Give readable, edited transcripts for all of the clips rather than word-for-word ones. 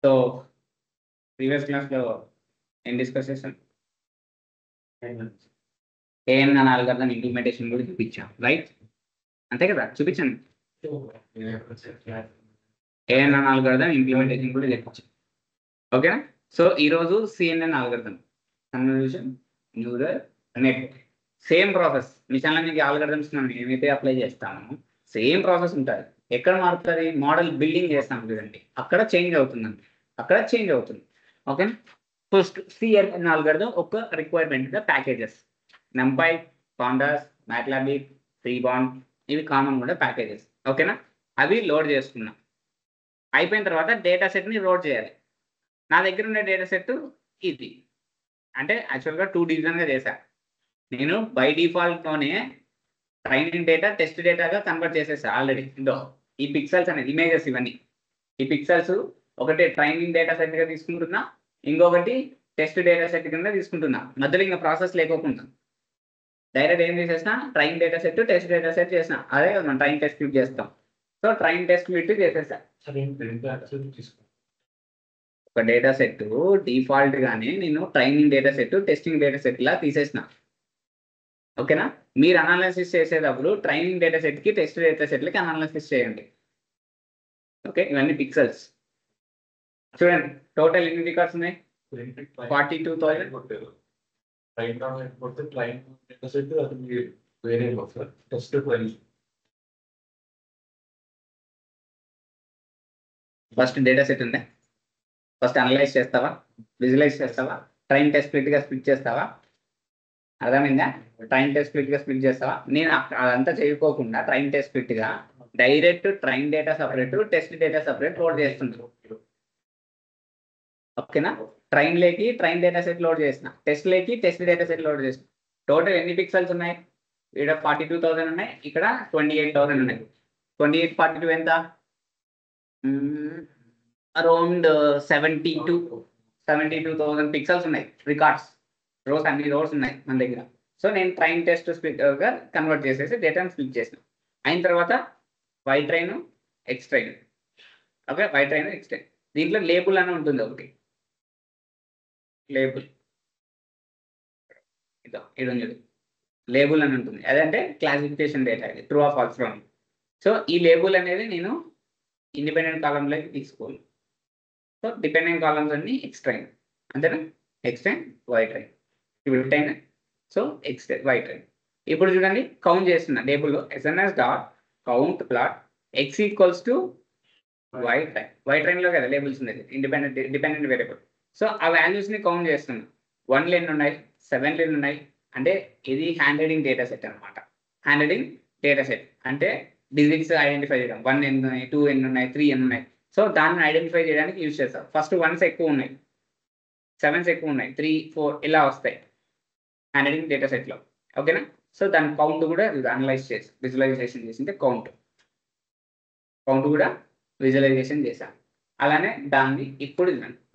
So previous క్లాస్లో ఏం discuss చేసాం? ఏఎన్ఎన్ అల్గారిథం ఇంప్లిమెంటేషన్ కూడా చూపించాం, రైట్? అంతే కదా, చూపించాను. ఏఎన్ఎన్ అల్గారిథం ఇంప్లిమెంటేషన్ కూడా చూపించాం, ఓకేనా? సో ఈరోజు CNN algorithm, convolution neural network, same process. Machine learning algorithms మనం ఏమైతే అప్లై చేస్తామో సేమ్ ప్రాసెస్ ఉంటుంది. ఎక్కడ మారుతుంది? మోడల్ బిల్డింగ్ చేస్తాం చూడండి, అక్కడ చేంజ్ అవుతుందండి, అక్కడ చేంజ్ అవుతుంది, ఓకేనా? ఫస్ట్ సిఎన్ఎన్ అల్గారిథం ఒక requirement packages, NumPy, Pandas, MATLABIC, Seaborn, ఇవి కామన్ కూడా ప్యాకేజెస్, ఓకేనా? అవి లోడ్ చేసుకున్నాం. అయిపోయిన తర్వాత డేటా సెట్ని లోడ్ చేయాలి. నా దగ్గర ఉన్న డేటా సెట్ ఇది, అంటే యాక్చువల్గా 2 డివిజన్గా చేశాను నేను. బై డిఫాల్ట్లోనే ట్రైనింగ్ డేటా టెస్ట్ డేటాగా కన్వర్ట్ చేసేసా ఆల్రెడీ. ఇందో ఈ పిక్సెల్స్ అనేది ఇమేజెస్, ఇవన్నీ ఈ పిక్సెల్స్ ఒకటి ట్రైనింగ్ డేటా సెట్గా తీసుకుంటున్నా, ఇంకొకటి టెస్ట్ డేటా సెట్ కింద తీసుకుంటున్నా. మధ్యలో ఇంకా ప్రాసెస్ లేకోకుండా డైరెక్ట్ ఏం చేసేసిన, train data set test data set చేసిన. అదే మనం ట్రైన్ టెస్ట్ క్లిక్ చేస్తాం. సో ట్రైన్ టెస్ట్ క్లిక్ చేసేసా. ఒక డేటా సెట్ డిఫాల్ట్ గానే నేను training data set testing data set లా తీసేసిన, ఓకేనా? మీరు అనాలిసిస్ చేసేటప్పుడు ట్రైనింగ్ డేటా సెట్ కి టెస్ట్ డేటా సెట్లకి అనాలిసిస్ చేయండి, ఓకే? ఇవన్నీ పిక్సెల్స్ చూడండి. టోటల్ ఎన్ని రికార్డ్స్ ఉన్నాయి? 42,000. ఫస్ట్ డేటా సెట్ ఉందా? ఫస్ట్ అనలైజ్ చేస్తావా, విజువలైజ్ చేస్తావా, ట్రైన్ టెస్ట్ గా స్ప్లిట్ చేస్తావా? అర్థమైందా? ట్రైన్ టెస్ట్ గా స్ప్లిట్ చేస్తావా? నేను అదంతా చేయకోకుండా ట్రైన్ టెస్ట్ గా direct train data separate test data separate load చేస్తుంటారు, ఓకేనా? ట్రైన్ లేకి ట్రైన్ డేటా సెట్ లోడ్ చేసిన, టెస్ట్ లేకి టెస్ట్ డేటా సెట్ లోడ్ చేసిన. టోటల్ ఎన్ని పిక్సెల్స్ ఉన్నాయి? ఇక్కడ 42,000 ఉన్నాయి, ఇక్కడ 28,000 ఉన్నాయి. 28 42 ఎంత? అరౌండ్ 72,000 పిక్సెల్స్ ఉన్నాయి రికార్డ్స్. రోస్, అన్ని రోస్ ఉన్నాయి మన దగ్గర. సో నేను ట్రైన్ టెస్ట్ గా కన్వర్ట్ చేసేసి డేటాను స్ప్లిట్ చేసిన. అయిన తర్వాత Y train, X train, okay? Y train, X train. దీంట్లో లేబుల్ అని ఉంటుంది ఒకటి, లేబుల్ ఇదో ఇది లేబుల్ అని ఉంటుంది. అదంటే క్లాసిఫికేషన్ డేటా, ఇది true or false from. So ఈ లేబుల్ అనేది నేను ఇండిపెండెంట్ కాలంలోకి తీసుకోవాలి. సో డిపెండెంట్ కాలమ్స్ అన్ని ఎక్స్ ట్రైన్, అంతేనా? ఎక్స్ ట్రైన్, వై ట్రైన్, ఇవి train. So x train, y train. ఇప్పుడు చూడండి, కౌంట్ చేస్తున్నా లేబుల్లో SNS dot count plot x equals to y train. Y ట్రైన్లో కదా లేబుల్స్ ఉండేది, డిపెండెంట్ వేరియబుల్. సో ఆ వాల్యూస్ని కౌంట్ చేస్తున్నా. 1 ఎన్ని ఉన్నాయి, 7 ఎన్ని ఉన్నాయి, అంటే ఇది హ్యాండ్ రీడింగ్ డేటా సెట్ అనమాట. హ్యాండ్ రీడింగ్ డేటా సెట్ అంటే డిజిట్స్ ఐడెంటిఫై చేయడం. 1 ఎన్ని ఉన్నాయి, 2 ఎన్ని ఉన్నాయి, 3 ఎన్ని ఉన్నాయి. సో దాన్ని ఐడెంటిఫై చేయడానికి యూజ్ చేస్తాం. ఫస్ట్ 1s ఎక్కువ ఉన్నాయి, 7s ఎక్కువ ఉన్నాయి, 3 4 ఇలా వస్తాయి హ్యాండ్ రీడింగ్ డేటా సెట్లో, ఓకేనా? సో దాని కౌంట్ కూడా అనలైజ్ చేసి విజువలైజేషన్ చేసింటే కౌంట్ కూడా విజువలైజేషన్ చేశాం. అలానే దాన్ని ఇప్పుడు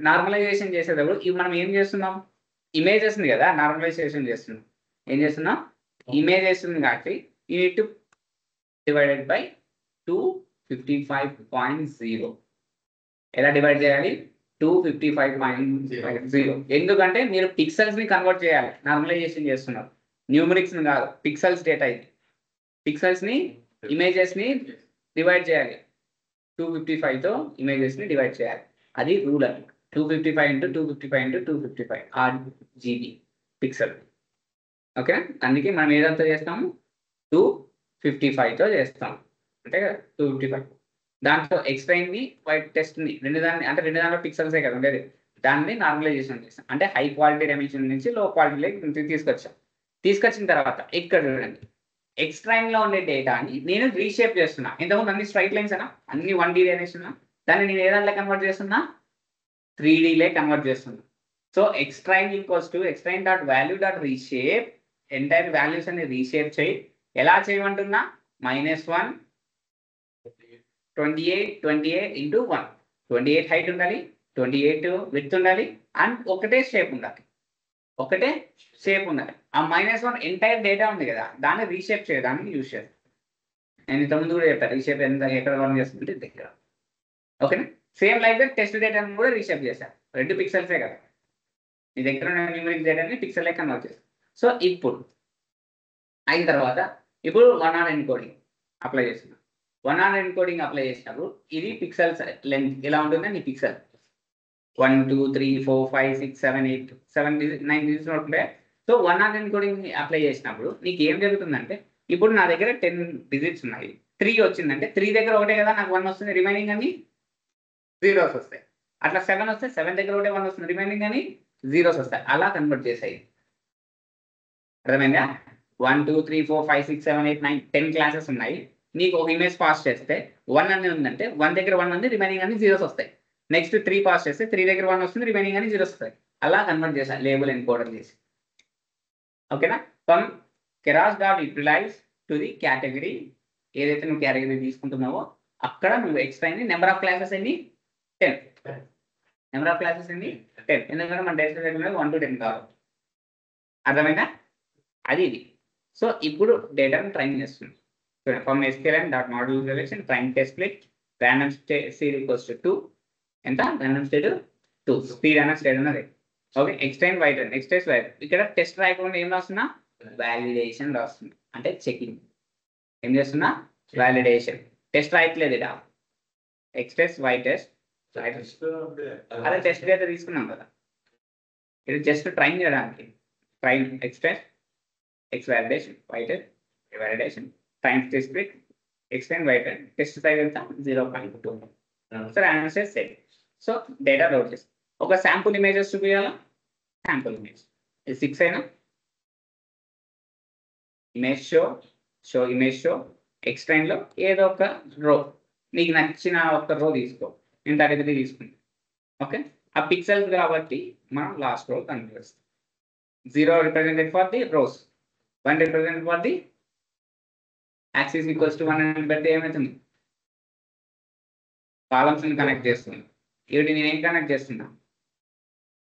నార్మలైజేషన్ చేసేటప్పుడు ఇవి మనం ఏం చేస్తున్నాం? ఇమేజెస్ని కదా నార్మలైజేషన్ చేస్తున్నాం. ఏం చేస్తున్నాం? ఇమేజెస్ కాబట్టి you need to divided by 255.0. ఎలా డివైడ్ చేయాలి? 255.0. ఎందుకంటే మీరు పిక్సెల్స్ ని కన్వర్ట్ చేయాలి, నార్మలైజేషన్ చేస్తున్నారు. న్యూమరిక్స్ కాదు, పిక్సెల్స్ డేటా. ఇది పిక్సెల్స్ ని ఇమేజెస్ ని డివైడ్ చేయాలి. 255తో ఇమేజెస్ ని డివైడ్ చేయాలి. అది రూల్ అని. 255 × 255 × 255 RGB పిక్సెల్, ఓకే? అందుకే మనం ఏదంతా చేస్తాము? 255తో చేస్తాం, అంటే 255. దాంట్లో ఎక్స్ ట్రైన్ ని వైట్ టెస్ట్ ని రెండు దాంట్లో పిక్సెల్సే కదా ఉండేది. దాన్ని నార్మలైజేషన్ చేస్తాం, అంటే హై క్వాలిటీ డైమెన్షన్ నుంచి లో క్వాలిటీలోకి తీసుకొచ్చిన తర్వాత ఇక్కడ చూడండి, ఎక్స్ ట్రైన్ లో ఉండే డేటాని నేను రీషేప్ చేస్తున్నా. ఇంతకుముందు అన్ని స్ట్రైట్ లైన్స్ అన్నా, అన్ని 1D అనేస్తున్నా. దాన్ని నేను ఏ దాంట్లో కన్వర్ట్ చేస్తున్నా? 3Dలే కన్వర్ట్ చేస్తున్నా. So x train equals to X train dot value dot reshape, entire values అని రీషేప్ చేయి. ఎలా చేయమంటున్నా? -1 28 × 1. 28 హైట్ ఉండాలి, 28 విడ్త్ ఉండాలి, అండ్ ఒకటే షేప్ ఉండాలి. ఆ -1 ఎంటైర్ డేటా ఉంది కదా, దాన్ని రీషేప్ చేయడానికి యూజ్ చేస్తాను. నేను ఇంతకుముందు కూడా చెప్పాను రీషేప్ ఎక్కడ రన్ చేస్తుంటే దగ్గర, ఓకేనా? సేమ్ లైక్ దట్ టెస్ట్ డేటాను కూడా రీషేప్ చేశారు. 2 పిక్సెల్సే కదా, మీ దగ్గర ఉన్న న్యూమరిక్ డేటాని పిక్సెల్ లెక్క కన్వర్ట్ చేస్తారు. సో ఇప్పుడు అయిన తర్వాత ఇప్పుడు 1 ఆర్ ఎన్కోడింగ్ అప్లై చేస్తున్నాం. 1 ఆర్ ఎన్కోడింగ్ అప్లై చేసినప్పుడు ఇది పిక్సెల్స్ లెంత్ ఎలా ఉంటుందని పిక్సెల్ 1 2 3 4 5 6 7 8 7 9 డిజిట్స్ ఉంటాయి. సో 1 ఆర్ ఎన్కోడింగ్ అప్లై చేసినప్పుడు నీకు ఏం జరుగుతుందంటే ఇప్పుడు నా దగ్గర 10 డిజిట్స్ ఉన్నాయి, 3 వచ్చిందంటే 3 దగ్గర ఒకటే కదా నాకు 1 వస్తుంది, రిమైనింగ్ అని జీరోస్ వస్తాయి. అట్లా 7 వస్తే 7 దగ్గర ఒకటే 1 వస్తుంది, రిమైనింగ్ అని జీరోస్ వస్తాయి. అలా కన్వర్ట్ చేసాయి. అర్థమైందా? 1 2 3 4 5 6 7 8 9 10 క్లాసెస్ ఉన్నాయి. నీకు ఒక ఇమేజ్ పాస్ చేస్తే 1 అని ఉందంటే 1 దగ్గర 1 ఉంది, రిమైనింగ్ అని జీరోస్ వస్తాయి. నెక్స్ట్ 3 పాస్ చేస్తే 3 దగ్గర 1 వస్తుంది, రిమైనింగ్ అని జీరోస్ వస్తాయి. అలా కన్వర్ట్ చేశాను లేబుల్ ఎన్కోడర్ చేసి. ఓకేనా? From Keras dot utilize to the category, ఏదైతే నువ్వు కేటగిరీ తీసుకుంటున్నావో అక్కడ నువ్వు ఎక్స్ట్రా అయింది నెంబర్ ఆఫ్ క్లాసెస్ ఎన్ని 10. నెంబర్ ఆఫ్ క్లాసెస్ ఎన్ని 10, ఎందుకంటే మన డేటా 1 to 10 కావాలి. అర్థమైందా? అది ఇది. సో ఇప్పుడు డేటాను ట్రైన్ చేస్తుంది. From SQL dot model relation train test split random state equals to 2 ఎంత ర్యాండమ్ స్టేట్ 2 స్పీడ్ అన్న స్టేట్ అన్నది. Okay, extend white next white ఇక్కడ టెస్ట్ రాయకుండా ఏం రాస్తున్నా వాలిడేషన్ రాస్తుంది, అంటే చెకింగ్. ఏం చేస్తున్నా వాలిడేషన్. టెస్ట్ రాయట్లేదు ఇట ఎక్స్టెస్ట్ వై టెస్ట్ అదే టెస్ట్ డేటా తీసుకున్నాం కదా, ఇది జస్ట్ ట్రైన్ చేయడానికి. Train x test x validation y test validation train test split extend y test test size ఎంత 0.2. So answer set. So data load చేసి ఒక శాంపుల్ ఇమేజెస్ చూపించాలా, శాంపుల్ ఇమేజ్ ఇది 6 అయినా image show image show extend లో ఏదో ఒక రో నీకు నచ్చిన ఒక రో తీసుకో, నేను 33 తీసుకుంటాను. ఓకే, ఆ పిక్సెల్స్ కాబట్టి మనం లాస్ట్ రో కన్వర్ట్ చేస్తాం. 0 represented for the rows, 1 represented for the axis equals to 1 అని పెడితే ఏమవుతుంది కాలమ్స్ ని కనెక్ట్ చేస్తుంది. వీటి నేను ఏం కనెక్ట్ చేస్తున్నా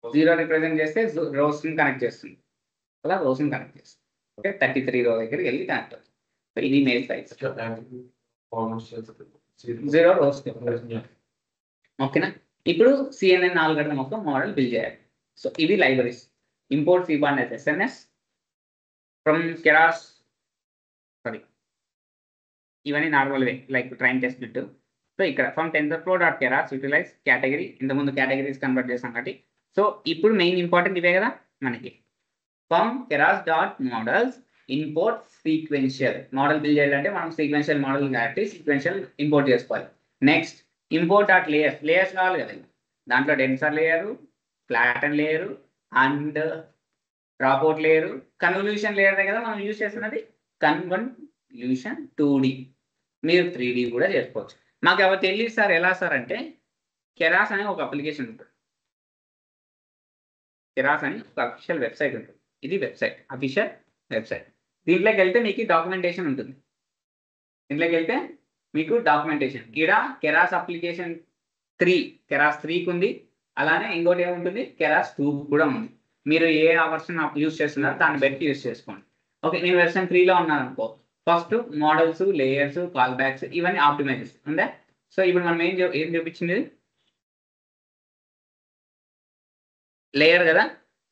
0 రిప్రజెంట్ చేస్తే రోస్ ని కనెక్ట్ చేస్తుంది, అలా రోస్ ని కనెక్ట్ చేస్తుంది. ఓకే, 33 రో దగ్గరికి వెళ్ళి కనెక్ట్ అవుతుంది. సో ఇది ఇమేజ్ సైజ్ 0 రోస్. ఓకేనా? ఇప్పుడు CNN ఆల్గరిథం ఒక మోడల్ బిల్డ్ చేయాలి. సో ఇవి లైబ్రరీస్. ఇంపోర్ట్ ఫీబార్నెస్ SNS ఫ్రమ్ కెరాస్, సారీ ఇవన్నీ normal way like train test bit. So ఇక్కడ from TensorFlow dot Keras utilize category, ఇంతకుముందు కేటగిరీస్ కన్వర్ట్ చేసాం కాబట్టి. సో ఇప్పుడు మెయిన్ ఇంపార్టెంట్ ఇవే కదా మనకి. From Keras dot models import sequential model build చేయాలంటే మనం సీక్వెన్షియల్ మోడల్ కాబట్టి సీక్వెన్షియల్ ఇంపోర్ట్ చేసుకోవాలి. నెక్స్ట్ ఇంపోర్ట్ డాట్ లేయర్స్ కావాలి కదా, దాంట్లో dense layer, flatten layer and dropout layer, convolution layer కదా మనం యూజ్ చేస్తున్నది. కన్వల్యూషన్ 2D, మీరు 3D కూడా చేసుకోవచ్చు. మాకు ఎవరు తెలియదు సార్ ఎలా సార్ అంటే కెరాస్ అనే ఒక అప్లికేషన్ ఉంటుంది. కెరాస్ అని ఒక అఫీషియల్ వెబ్సైట్ ఉంటుంది. ఇది వెబ్సైట్, అఫీషియల్ వెబ్సైట్. దీంట్లోకి వెళ్తే మీకు డాక్యుమెంటేషన్ ఉంటుంది. దీంట్లోకి వెళ్తే మీకు డాక్యుమెంటేషన్ ఇక్కడ కెరాస్ అప్లికేషన్ 3 కెరాస్ 3కి ఉంది. అలానే ఇంకోటి ఏముంటుంది కెరాస్ 2 కూడా ఉంది. మీరు ఏ వర్షన్ యూజ్ చేస్తున్నారో దాన్ని బట్టి యూజ్ చేసుకోండి. ఓకే, నేను వెర్షన్ 3లో ఉన్నాను అనుకో, first models layers call backs ఇవన్నీ ఆప్టిమైజెస్ ఉందా. సో ఇప్పుడు మనం ఏం చూపించింది లేయర్ కదా.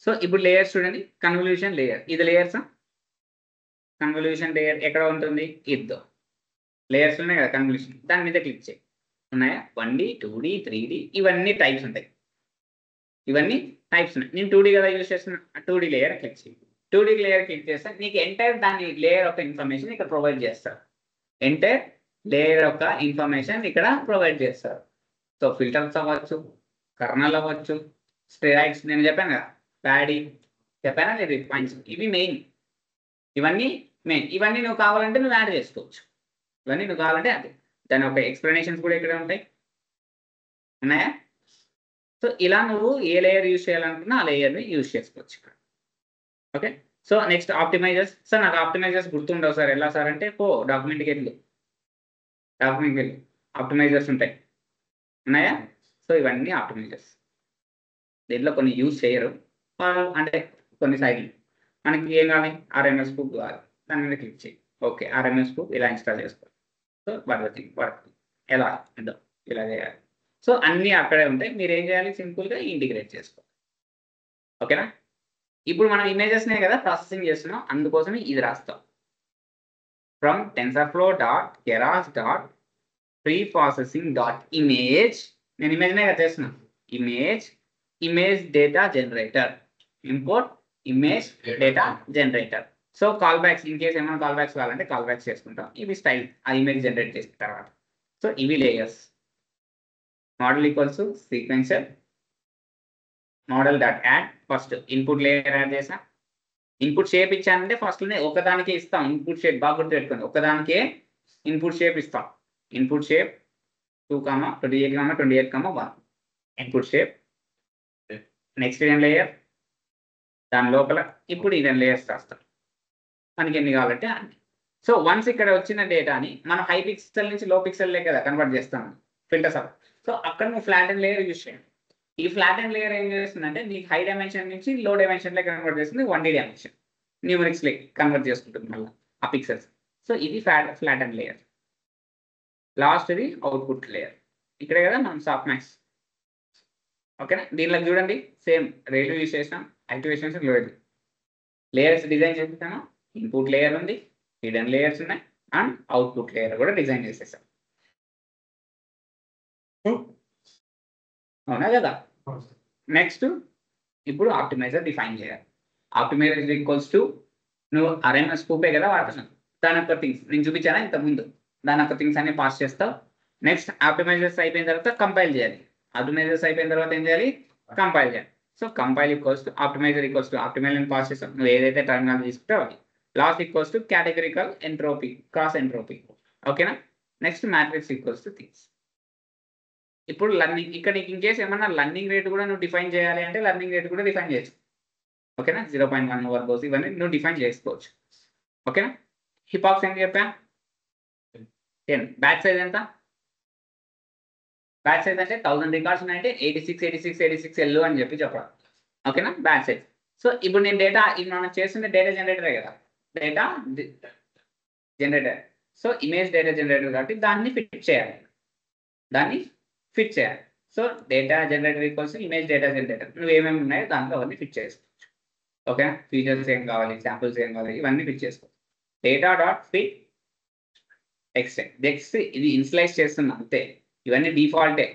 సో ఇప్పుడు లేయర్స్ చూడండి, కన్వల్యూషన్ లేయర్ ఇది లేయర్స్. కన్వల్యూషన్ లేయర్ ఎక్కడ ఉంటుంది, ఇద్దో లేయర్స్ ఉన్నాయి కదా కన్వల్యూషన్, దాని మీద క్లిక్ చేయి. ఉన్నాయా 1D 2D 3D ఇవన్నీ టైప్స్ ఉంటాయి. ఇవన్నీ టైప్స్ ఉన్నాయి. నేను 2D కదా యూజ్ చేస్తున్నా, 2D లేయర్ క్లిక్ చేయి. 2D లేయర్ క్లిక్ చేస్తే నీకు ఎంటైర్ దాని లేయర్ యొక్క ఇన్ఫర్మేషన్ ఇక్కడ ప్రొవైడ్ చేస్తారు. ఎంటైర్ లేయర్ యొక్క ఇన్ఫర్మేషన్ ఇక్కడ ప్రొవైడ్ చేస్తారు. సో ఫిల్టర్స్ అవ్వచ్చు, కర్నల్ అవ్వచ్చు, స్టెరాయిడ్స్ నేను చెప్పాను కదా, ప్యాడీ చెప్పానా లేదు, పాయింట్స్ ఇవి మెయిన్. ఇవన్నీ మెయిన్. ఇవన్నీ నువ్వు కావాలంటే నువ్వు యాడ్ చేసుకోవచ్చు. ఇవన్నీ నువ్వు కావాలంటే అదే దాని ఒక ఎక్స్ప్లెనేషన్స్ కూడా ఇక్కడ ఉంటాయి. ఉన్నాయా? సో ఇలా నువ్వు ఏ లేయర్ యూజ్ చేయాలనుకున్నా ఆ లేయర్ని యూజ్ చేసుకోవచ్చు ఇక్కడ. Okay, so next optimisers. Sir నాకు ఆప్టిమైజర్స్ గుర్తుండవు సార్, ఎలా సార్ అంటే డాక్యుమెంట్కి వెళ్ళి ఆప్టిమైజర్స్ ఉంటాయి. ఉన్నాయా? సో ఇవన్నీ ఆప్టిమైజర్స్. దీంట్లో కొన్ని యూజ్ చేయరు అంటే కొన్ని సైడ్లు మనకి ఏం కావాలి, RMS బుక్ కావాలి, దాని మీద క్లిక్ చేయి. ఓకే, RMS బుక్ ఇలా ఇన్స్టాల్ చేసుకోవాలి. సో వర్క్ ఎలా ఇలా చేయాలి. సో అన్నీ అక్కడే ఉంటాయి. మీరు ఏం చేయాలి, సింపుల్గా ఇంటిగ్రేట్ చేసుకోవాలి. ఓకేనా. ఇప్పుడు మనం ఇమేజెస్నే కదా ప్రాసెసింగ్ చేస్తున్నాం, అందుకోసం ఇది రాస్తాం. From TensorFlow dot Keras dot preprocessing dot image, నేను ఇమేజ్నే కదా చేస్తున్నాను, image data generator, import image data generator. So callbacks, in case ఏమైనా కాల్ బ్యాక్స్ కావాలంటే కాల్ బ్యాక్స్ చేసుకుంటాం. ఇవి స్టైల్ ఆ ఇమేజ్ జనరేట్ చేసిన తర్వాత. సో ఇవి layers. Model equals to sequential model dot add, first input layer add చేసా. Input shape ఇచ్చానంటే ఫస్ట్లోనే ఒకదానికే ఇస్తాం. ఇన్పుట్ షేప్ బాగా గుర్తుపెట్టుకోండి, ఒకదానికే ఇన్పుట్ షేప్ ఇస్తాం. Input shape 2,28,28,1 input shape. Next hidden layer, దాని లోపల ఇప్పుడు ఇదన్ లేయర్స్ రాస్తాం మనకి ఎన్ని కావాలంటే అన్ని. సో వన్స్ ఇక్కడ వచ్చిన డేటాని మనం హై పిక్సెల్ నుంచి లో పిక్సెల్ కదా కన్వర్ట్ చేస్తాం ఫిల్టర్స్ అప్. సో అక్కడ నువ్వు ఫ్లాట్ అండ్ లేయర్ యూస్ చేయండి. ఈ ఫ్లాట్ అండ్ లేయర్ ఏం చేస్తుందంటే నీకు హై డైమెన్షన్ నుంచి లో డైమెన్షన్లో కన్వర్ట్ చేస్తుంది, 1D డైమెన్షన్ న్యూమరిక్స్లో కన్వర్ట్ చేసుకుంటుంది మళ్ళీ ఆ పిక్సెల్స్. సో ఇది ఫ్లాట్ అండ్ లేయర్. లాస్ట్ది అవుట్పుట్ లేయర్, ఇక్కడే కదా మనం సాఫ్ట్ మ్యాక్స్. ఓకేనా. దీనిలో చూడండి సేమ్ రేటు యూస్ చేసినాం, యాక్టివేషన్స్ లేయర్స్ డిజైన్ చేస్తాను. ఇన్పుట్ లేయర్ ఉంది, హిడెన్ లేయర్స్ ఉన్నాయి, అండ్ అవుట్పుట్ లేయర్ కూడా డిజైన్ చేసేసాం. అవునా కదా. నెక్స్ట్ ఇప్పుడు ఆప్టిమైజర్ డిఫైన్ చేయాలి. ఆప్టిమైజర్ ఈక్వల్స్ టు నువ్వు RMS స్కూపే కదా వాడుతున్నావు, దాని యొక్క థింగ్స్ నేను చూపించానా ఇంతకుముందు, దాని యొక్క థింగ్స్ అన్ని పాస్ చేస్తావు. నెక్స్ట్ ఆప్టిమైజర్స్ అయిపోయిన తర్వాత కంపైల్ చేయాలి. ఆప్టిమైజర్స్ అయిపోయిన తర్వాత ఏం చేయాలి, కంపైల్ చేయాలి. So compile equals to optimizer equals to optimizer pass చేస్తావు, నువ్వు ఏదైతే టర్మినాలజీ తీసుకుంటావు అవి. Loss equals to categorical entropy, cross entropy. ఓకేనా. Next metrics equals to things. ఇప్పుడు లర్నింగ్, ఇక్కడ నీకు ఇన్ కేస్ ఏమన్నా లర్నింగ్ రేట్ కూడా నువ్వు డిఫైన్ చేయాలి అంటే లర్నింగ్ రేట్ కూడా డిఫైన్ చేయొచ్చు. ఓకేనా. 0.1 ఓవర్ బోస్ ఇవన్నీ నువ్వు డిఫైన్ చేసుకోవచ్చు. ఓకేనా. హిపాక్స్ ఏం చెప్పా, 10. బ్యాచ్ సైజ్ ఎంత, బ్యాచ్ సైజ్ అంటే 1000 రికార్డ్స్ ఉన్నాయంటే 86 ఎల్లు అని చెప్పాలి. ఓకేనా. Batch size. సో ఇప్పుడు నేను డేటా, ఇది మనం చేస్తున్న డేటా జనరేటరే కదా, data generator. So image data generator కాబట్టి దాన్ని ఫిట్ చేయాలి. So data generator equals image data generator, నువ్వు ఏమేమి ఉన్నాయో దాంట్లో అవన్నీ ఫిట్ చేసుకోవచ్చు. ఓకేనా. ఫీచర్స్ ఏం కావాలి, శాంపుల్స్ ఏం కావాలి, ఇవన్నీ ఫిట్ చేసుకోవచ్చు. Data dot fit extend. Next ఇది ఇన్స్లైజ్ చేస్తున్నా అంతే, ఇవన్నీ డిఫాల్టే.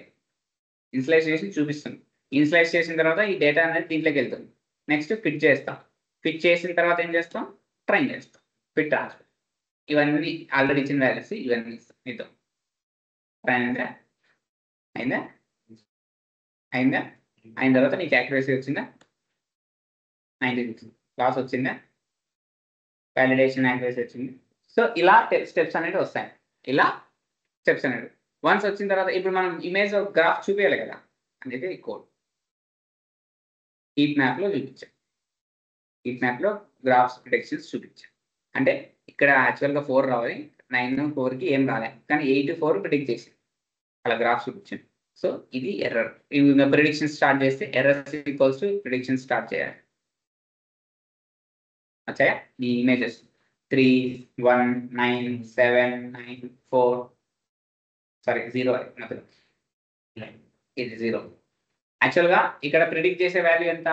ఇన్స్లైజ్ చేసి చూపిస్తుంది. ఇన్స్లైజ్ చేసిన తర్వాత ఈ డేటా అనేది దీంట్లోకి వెళ్తుంది. నెక్స్ట్ ఫిట్ చేస్తాం. ఫిట్ చేసిన తర్వాత ఏం చేస్తాం, ట్రైన్ చేస్తాం. ఫిట్ ట్రాన్స్ఫర్ ఇవన్నీ ఆల్రెడీ ఇచ్చిన వాల్యూస్ ఇవన్నీ ఇస్తాం మీతో. అయిందా అయిన తర్వాత నీకు యాక్యురసీ వచ్చిందా, 96 లాస్ వచ్చిందా, వాలిడేషన్ యాక్యురసీ వచ్చింది. సో ఇలా స్టెప్స్ అనేవి వస్తాయి. వన్స్ వచ్చిన తర్వాత ఇప్పుడు మనం ఇమేజ్ గ్రాఫ్ చూపించాలి కదా, అనేది ఈ కోడ్ హీట్ మ్యాప్లో చూపించాం. హీట్ మ్యాప్లో గ్రాఫ్స్ ప్రిడిక్షన్స్ చూపించాం. అంటే ఇక్కడ యాక్చువల్గా 4 రావాలి, 9 4కి ఏం రాలే, కానీ 8 4 ప్రిడిక్ట్ చేసి అలా గ్రాఫ్ చూపించాం. సో ఇది ఎర్రర్. ఇంకా ప్రిడిక్షన్ స్టార్ట్ చేస్తే errors equals to prediction start చేయాలి. వచ్చాయా ఈ ఇమేజెస్ 3 1 9 7 9 4 సారీ 0 మధ్యలో ఇది 0. యాక్చువల్గా ఇక్కడ ప్రిడిక్ట్ చేసే వాల్యూ ఎంత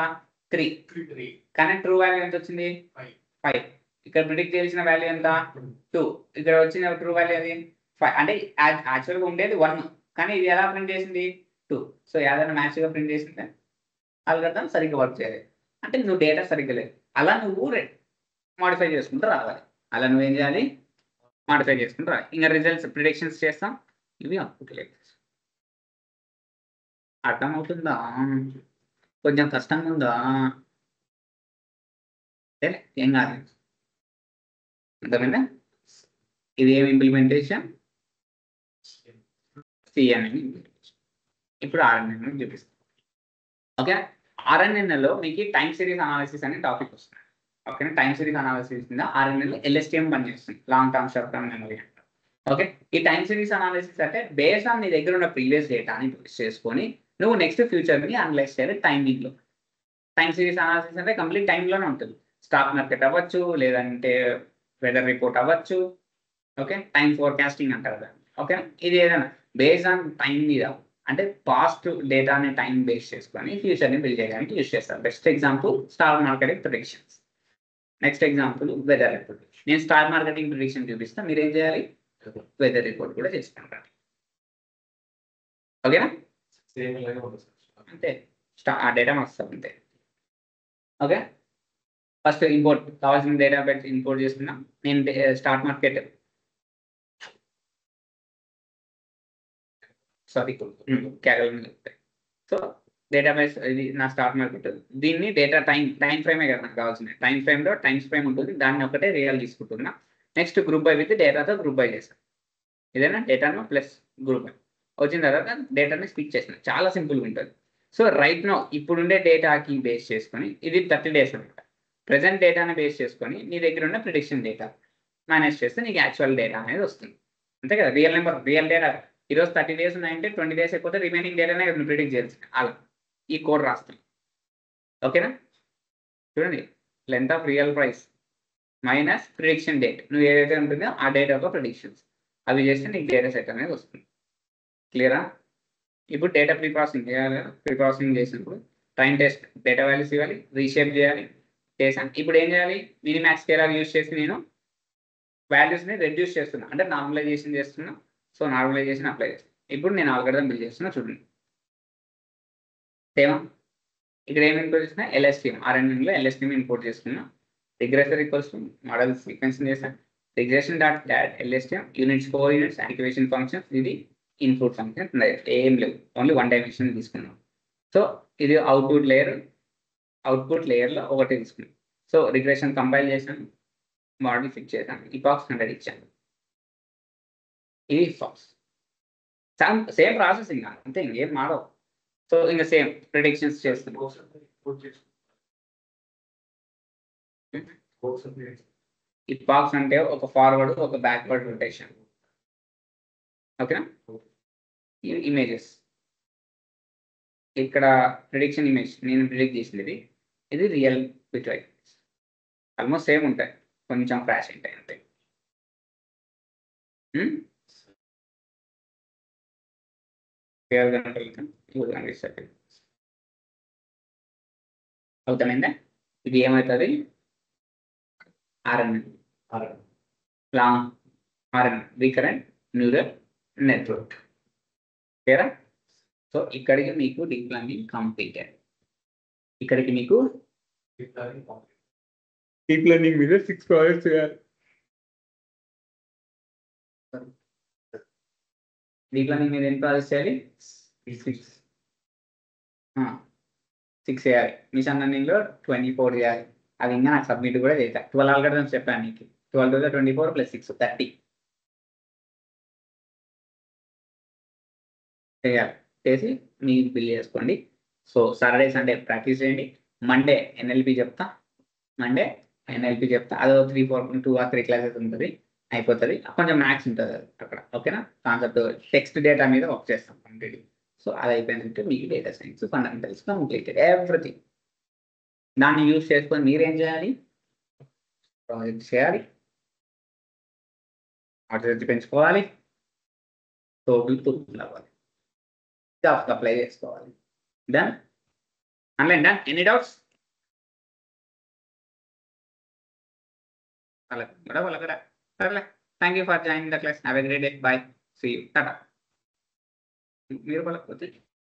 3, కానీ ట్రూ వాల్యూ ఎంత వచ్చింది 5. ఇక్కడ ప్రిడిక్ట్ చేసిన వాల్యూ ఎంత 2, ఇక్కడ వచ్చిన ట్రూ వాల్యూ అది 5. అంటే యాక్చువల్గా ఉండేది 1, కానీ ఇది ఎలా ప్రింట్ చేసింది 2. సో ఏదైనా మ్యాచ్గా ప్రింట్ చేసిందే అల్గోరిథం సరిగ్గా వర్క్ చేయాలి. అంటే నువ్వు డేటా సరిగ్గా లేదు, అలా నువ్వు మాడిఫై చేసుకుంటూ రావాలి. అలా నువ్వేం చేయాలి, మాడిఫై చేసుకుంటూ రావాలి. ఇంకా రిజల్ట్స్ ప్రిడిక్షన్స్ చేస్తాం, ఇవి అవుట్పుట్ లేదు. అర్థమవుతుందా, కొంచెం కష్టంగా ఉందా, ఏం కాదు. అర్థమైందా. ఇది ఏమి ఇంప్లిమెంటేషన్, CNN ఇప్పుడు RNN చూపిస్తాం. ఓకే. RNNలో మీకు టైం సిరీస్ అనాలిసిస్ అనే టాపిక్ వస్తుంది. ఓకేనా. టైం సిరీస్ అనాలిసిస్ కింద RNNలో LSTM పనిచేస్తుంది, long term short term memory అంటారు. ఓకే. ఈ టైం సిరీస్ అనాలిసిస్ అంటే బేస్డ్ ఆన్ నీ దగ్గర ఉన్న ప్రీవియస్ డేటాని బేస్ చేసుకొని నువ్వు నెక్స్ట్ ఫ్యూచర్ని అనలైజ్ చేయాలి టైమింగ్లో. టైం సిరీస్ అనాలిసిస్ అంటే కంప్లీట్ టైంలోనే ఉంటుంది. స్టాక్ మార్కెట్ అవ్వచ్చు, లేదంటే వెదర్ రిపోర్ట్ అవ్వచ్చు. ఓకే. టైం ఫోర్కాస్టింగ్ అంటారు దాన్ని. ఓకే. ఇది ఏదైనా బేస్డ్ ఆన్ టైం మీద అంటే పాస్ట్ డేటాని టైం బేస్ చేసుకొని ఫ్యూచర్ని బిల్డ్ చేయడానికి యూజ్ చేస్తారు. Best example star marketing predictions. Next example weather report. నేను స్టార్ మార్కెటింగ్ ప్రిడిక్షన్ చూపిస్తాను, మీరు ఏం చేయాలి, వెదర్ రిపోర్ట్ కూడా చేసుకుంటారు. ఓకేనా, అంతే, ఆ డేటా వస్తుంది అంతే. ఓకే, ఫస్ట్ ఇంపోర్ట్ కావాల్సిన డేటా పెట్టి ఇంపోర్ట్ చేసుకున్నాం. నేను stock market sorry so database ఇది నా స్టాక్ మార్కెట్. దీన్ని డేటా టైం ఫ్రేమే కదా నాకు కావాల్సింది. టైం ఫ్రేమ్లో టైమ్స్ ఫ్రేమ్ ఉంటుంది, దాన్ని ఒకటే రియల్ తీసుకుంటున్నా. నెక్స్ట్ గ్రూప్ బై విత్ డేటాతో గ్రూప్ బై చేస్తాను. ఇదేనా డేటాను ప్లస్ గ్రూప్ బై వచ్చిన తర్వాత డేటాని స్పిక్ చేసిన. చాలా సింపుల్గా ఉంటుంది. సో రైట్ నో ఇప్పుడుండే డేటాకి బేస్ చేసుకొని ఇది 30 days అనమాట. ప్రెసెంట్ డేటాని బేస్ చేసుకొని నీ దగ్గర ఉన్న ప్రిడిక్షన్ డేటా మేనేజ్ చేస్తే నీకు యాక్చువల్ డేటా అనేది వస్తుంది. అంతే కదా, రియల్ నెంబర్ రియల్ డేటా. ఈరోజు 30 days ఉన్నాయంటే 20 days అయిపోతే రిమైనింగ్ డేటానే నువ్వు ప్రిడిక్ట్ చేయాల్సి అలా ఈ కోడ్ రాస్తాం. ఓకేనా, చూడండి, length of real price minus prediction date, నువ్వు ఏదైతే ఉంటుందో ఆ డేట్ యొక్క ప్రిడిక్షన్స్ అవి చేస్తే నీకు డేటా సెట్ అనేది వస్తుంది. క్లియరా? ఇప్పుడు డేటా ప్రీ ప్రాసెసింగ్ చేయాలి. ప్రీ ప్రాసెసింగ్ చేసినప్పుడు టైం టెస్ట్ డేటా వాల్యూస్ ఇవ్వాలి, రీషేప్ చేయాలి. చేసాను. ఇప్పుడు ఏం చేయాలి, మినిమాక్స్ స్కేలర్ యూజ్ చేసి నేను వాల్యూస్ని రెడ్యూస్ చేస్తున్నా, అంటే నార్మలైజేషన్ చేస్తున్నా. సో నార్మలైజేషన్ అప్లై చేస్తాను. ఇప్పుడు నేను ఆల్గరిథం బిల్డ్ చేస్తున్నా, చూడండి. సేమ్ ఇక్కడ ఏమి ఇంపోర్ట్ చేస్తున్నా, ఎల్ఎస్టీఎం ఆర్ఎన్ఎన్లో ఎల్ఎస్టీఎం ఇంపోర్ట్ చేసుకున్నా. Regressor equals to model sequencing చేశాను. Regression dot LSTM units 4 units activation functions, ఇది ఇన్పుట్ ఫంక్షన్. ఏం లేవు, ఓన్లీ 1 dimension తీసుకున్నాం. సో ఇది అవుట్పుట్ లేయర్లో ఒకటి తీసుకున్నాం. సో రిగ్రెషన్ కంపైల్ చేశాను, మోడల్ ఫిక్స్ చేశాను, ఇపాక్స్ 100 ఇచ్చాను. ఇది ఫాక్స్ సేమ్ ప్రాసెసింగ్ అంతే, ఇంకేం మాడవు. సో ఇంకా సేమ్ ప్రిడిక్షన్స్ చేస్తున్నాం. ఇపాక్స్ అంటే ఒక ఫార్వర్డ్ ఒక బ్యాక్వర్డ్ రొటేషన్. ఓకేనా, ఇమేజెస్ ఇక్కడ ప్రిడిక్షన్ ఇమేజ్ నేను ప్రిడిక్ట్ చేసింది ఇది రియల్ విత్ ఆల్మోస్ట్ సేమ్ ఉంటాయి, కొంచెం క్రాష్ ఉంటాయి అంతే. అవుతామైందా? ఇది ఏమవుతుంది, RNN long RNN recurrent neural network. ఓకేరా? సో ఇక్కడికి మీకు డీప్ లెర్నింగ్ కంప్లీటెడ్. ఇక్కడికి మీకు డీప్ లెర్నింగ్ మీద 6 projects చేయాలి. డీప్ లెర్నింగ్ మీద ఎన్ని ప్రాజెక్ట్స్ చేయాలి? 6 చేయాలి. మిషన్ లెర్నింగ్లో 24 చేయాలి. అవి ఇంకా నాకు సబ్మిట్ కూడా చేశాను. 12 ఆల్గరిథమ్స్ చెప్పాను నీకు. 12 + 24 + 6 30 చేయాలి. చేసి మీరు బిల్ చేసుకోండి. సో సాటర్డే సండే ప్రాక్టీస్ చేయండి. మండే ఎన్ఎల్పి చెప్తా, అదో 2 or 3 classes ఉంటుంది, అయిపోతుంది. కొంచెం మ్యాథ్స్ ఉంటుంది అక్కడ. ఓకేనా, కాన్సెప్ట్ టెక్స్ట్ డేటా మీద వర్క్ చేస్తాం కంప్లీట్. సో అది అయిపోయినట్టు మీకు data science fundamentals completed everything. దాన్ని యూజ్ చేసుకొని మీరేం చేయాలి, ప్రాజెక్ట్ చేయాలి, ఆటోమేటిక్ పెంచుకోవాలి, తోపులు అవ్వాలి, జాబ్స్ అప్లై చేసుకోవాలి. Done, online done. Any doubts? Thank you for joining the class. Have a great day. Bye. See you. Tata. మీరు